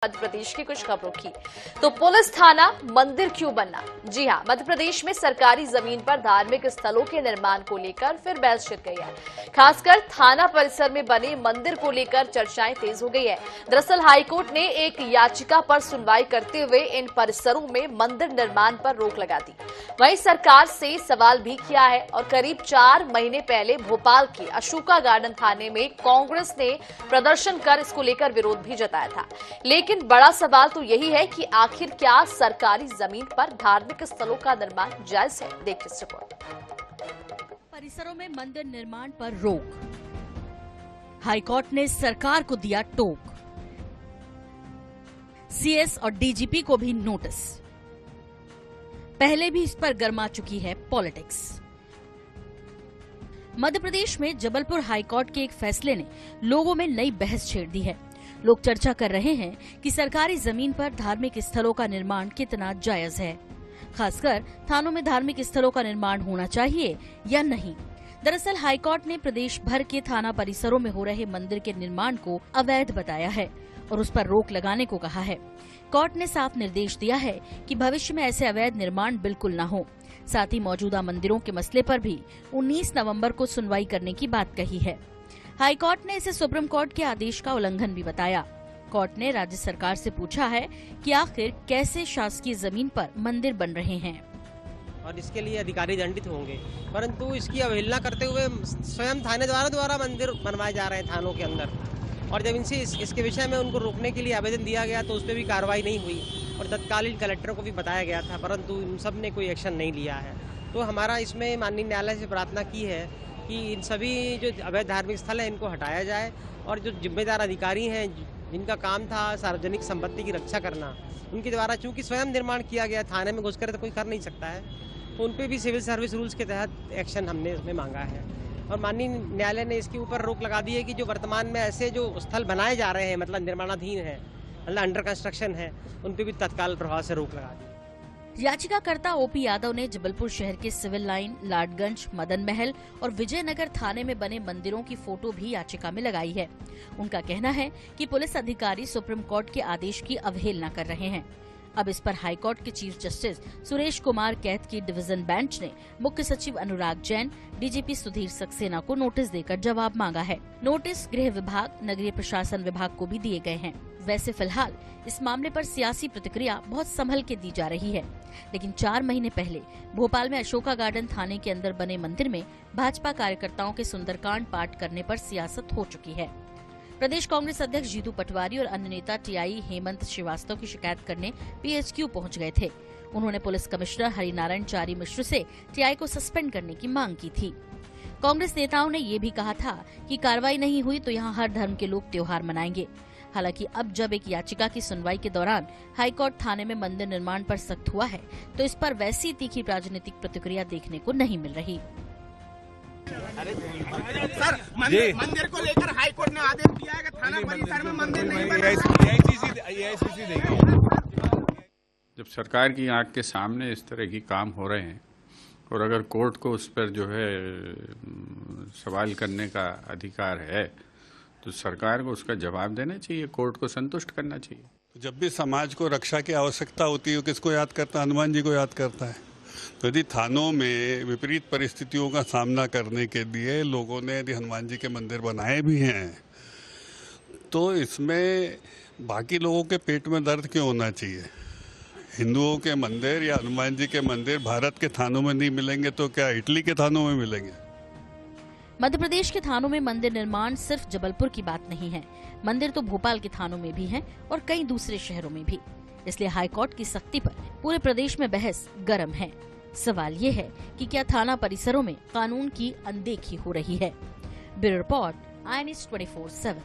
मध्य प्रदेश की कुछ खबरों की। तो पुलिस थाना मंदिर क्यों बनना? जी हां, मध्य प्रदेश में सरकारी जमीन पर धार्मिक स्थलों के निर्माण को लेकर फिर बहस छिड़ गई है। खासकर थाना परिसर में बने मंदिर को लेकर चर्चाएं तेज हो गई है। दरअसल हाईकोर्ट ने एक याचिका पर सुनवाई करते हुए इन परिसरों में मंदिर निर्माण पर रोक लगा दी। वहीं सरकार से सवाल भी किया है और करीब 4 महीने पहले भोपाल के अशोका गार्डन थाने में कांग्रेस ने प्रदर्शन कर इसको लेकर विरोध भी जताया था। लेकिन बड़ा सवाल तो यही है कि आखिर क्या सरकारी जमीन पर धार्मिक स्थलों का निर्माण जायज है? देखिए इस रिपोर्ट। परिसरों में मंदिर निर्माण पर रोक, हाईकोर्ट ने सरकार को दिया टोक, सीएस और डीजीपी को भी नोटिस। पहले भी इस पर गर्मा चुकी है पॉलिटिक्स। मध्य प्रदेश में जबलपुर हाईकोर्ट के एक फैसले ने लोगों में नई बहस छेड़ दी है। लोग चर्चा कर रहे हैं कि सरकारी जमीन पर धार्मिक स्थलों का निर्माण कितना जायज है, खासकर थानों में धार्मिक स्थलों का निर्माण होना चाहिए या नहीं। दरअसल हाईकोर्ट ने प्रदेश भर के थाना परिसरों में हो रहे मंदिर के निर्माण को अवैध बताया है और उस पर रोक लगाने को कहा है। कोर्ट ने साफ निर्देश दिया है कि भविष्य में ऐसे अवैध निर्माण बिल्कुल न हो। साथ ही मौजूदा मंदिरों के मसले पर भी 19 नवंबर को सुनवाई करने की बात कही है। हाईकोर्ट ने इसे सुप्रीम कोर्ट के आदेश का उल्लंघन भी बताया। कोर्ट ने राज्य सरकार से पूछा है कि आखिर कैसे शासकीय जमीन पर मंदिर बन रहे हैं और इसके लिए अधिकारी दंडित होंगे, परंतु इसकी अवहेलना करते हुए स्वयं थाने द्वारा मंदिर बनवाए जा रहे हैं थानों के अंदर। और जब इनसे इसके विषय में उनको रोकने के लिए आवेदन दिया गया तो उस पर भी कार्रवाई नहीं हुई और तत्कालीन कलेक्टर को भी बताया गया था, परंतु इन सब ने कोई एक्शन नहीं लिया है। तो हमारा इसमें माननीय न्यायालय से प्रार्थना की है कि इन सभी जो अवैध धार्मिक स्थल है इनको हटाया जाए और जो जिम्मेदार अधिकारी हैं जिनका काम था सार्वजनिक संपत्ति की रक्षा करना, उनके द्वारा चूंकि स्वयं निर्माण किया गया, थाने में घुसकर तो कोई कर नहीं सकता है, तो उन पर भी सिविल सर्विस रूल्स के तहत एक्शन हमने उसमें मांगा है। और माननीय न्यायालय ने इसके ऊपर रोक लगा दी है कि जो वर्तमान में ऐसे जो स्थल बनाए जा रहे हैं, मतलब निर्माणाधीन है, मतलब अंडर कंस्ट्रक्शन है, उन पर भी तत्काल प्रभाव से रोक लगा दी। याचिकाकर्ता ओपी यादव ने जबलपुर शहर के सिविल लाइन, लाडगंज, मदन महल और विजयनगर थाने में बने मंदिरों की फोटो भी याचिका में लगाई है। उनका कहना है कि पुलिस अधिकारी सुप्रीम कोर्ट के आदेश की अवहेलना कर रहे हैं। अब इस पर हाईकोर्ट के चीफ जस्टिस सुरेश कुमार कैथ की डिवीजन बेंच ने मुख्य सचिव अनुराग जैन, डीजीपी सुधीर सक्सेना को नोटिस देकर जवाब मांगा है। नोटिस गृह विभाग, नगरीय प्रशासन विभाग को भी दिए गए हैं। वैसे फिलहाल इस मामले पर सियासी प्रतिक्रिया बहुत संभल के दी जा रही है, लेकिन 4 महीने पहले भोपाल में अशोका गार्डन थाने के अंदर बने मंदिर में भाजपा कार्यकर्ताओं के सुंदरकांड पाठ करने पर सियासत हो चुकी है। प्रदेश कांग्रेस अध्यक्ष जीतू पटवारी और अन्य नेता टीआई हेमंत श्रीवास्तव की शिकायत करने पीएचक्यू पहुंच गए थे। उन्होंने पुलिस कमिश्नर हरिनारायण चारी मिश्र से टीआई को सस्पेंड करने की मांग की थी। कांग्रेस नेताओं ने ये भी कहा था कि कार्रवाई नहीं हुई तो यहाँ हर धर्म के लोग त्योहार मनाएंगे। हालांकि अब जब एक याचिका की सुनवाई के दौरान हाईकोर्ट थाने में मंदिर निर्माण पर सख्त हुआ है, तो इस पर वैसी तीखी राजनीतिक प्रतिक्रिया देखने को नहीं मिल रही। सर, मंदिर को लेकर हाईकोर्ट ने आदेश दिया है कि थाना परिसर में मंदिर नहीं बनेगा। एआईसीसी देगी। जब सरकार की आंख के सामने इस तरह की काम हो रहे हैं और अगर कोर्ट को उस पर जो है सवाल करने का अधिकार है, तो सरकार को उसका जवाब देना चाहिए, कोर्ट को संतुष्ट करना चाहिए। जब भी समाज को रक्षा की आवश्यकता होती है, किसको याद करता है? हनुमान जी को याद करता है। तो यदि थानों में विपरीत परिस्थितियों का सामना करने के लिए लोगों ने यदि हनुमान जी के मंदिर बनाए भी हैं, तो इसमें बाकी लोगों के पेट में दर्द क्यों होना चाहिए? हिंदुओं के मंदिर या हनुमान जी के मंदिर भारत के थानों में नहीं मिलेंगे तो क्या इटली के थानों में मिलेंगे? मध्य प्रदेश के थानों में मंदिर निर्माण सिर्फ जबलपुर की बात नहीं है। मंदिर तो भोपाल के थानों में भी हैं और कई दूसरे शहरों में भी। इसलिए हाईकोर्ट की सख्ती पर पूरे प्रदेश में बहस गर्म है। सवाल ये है कि क्या थाना परिसरों में कानून की अनदेखी हो रही है? Bureau report, I news 24/7।